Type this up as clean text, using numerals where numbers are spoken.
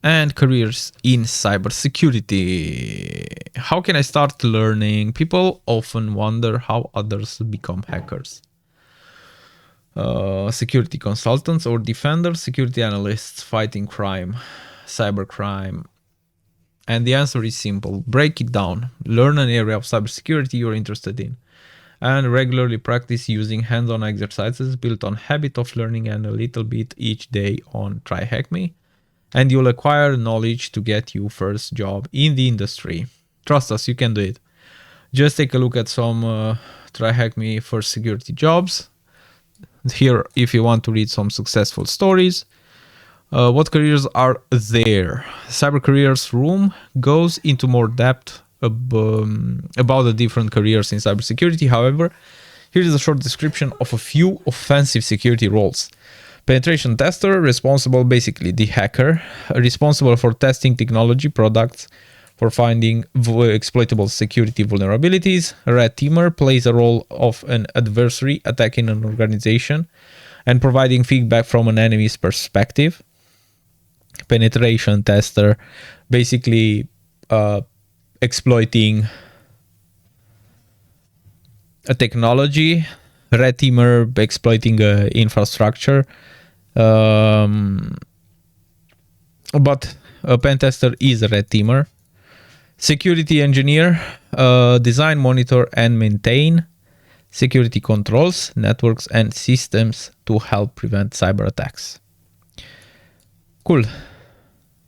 and careers in cybersecurity. How can I start learning? People often wonder how others become hackers. Security consultants or defenders, security analysts fighting crime, cybercrime. And the answer is simple. Break it down. Learn an area of cybersecurity you're interested in, and regularly practice using hands-on exercises built on habit of learning and a little bit each day on TryHackMe, and you'll acquire knowledge to get you first job in the industry. Trust us, you can do it. Just take a look at some TryHackMe first security jobs. Here, if you want to read some successful stories. What careers are there? Cyber Careers Room goes into more depth about the different careers in cybersecurity. However, here is a short description of a few offensive security roles. Penetration tester, responsible, basically the hacker, responsible for testing technology products for finding exploitable security vulnerabilities. Red teamer plays a role of an adversary attacking an organization and providing feedback from an enemy's perspective. Penetration tester, basically exploiting a technology. Red teamer, exploiting infrastructure. But a pen tester is a red teamer. Security engineer, design, monitor, and maintain security controls, networks, and systems to help prevent cyber attacks. Cool.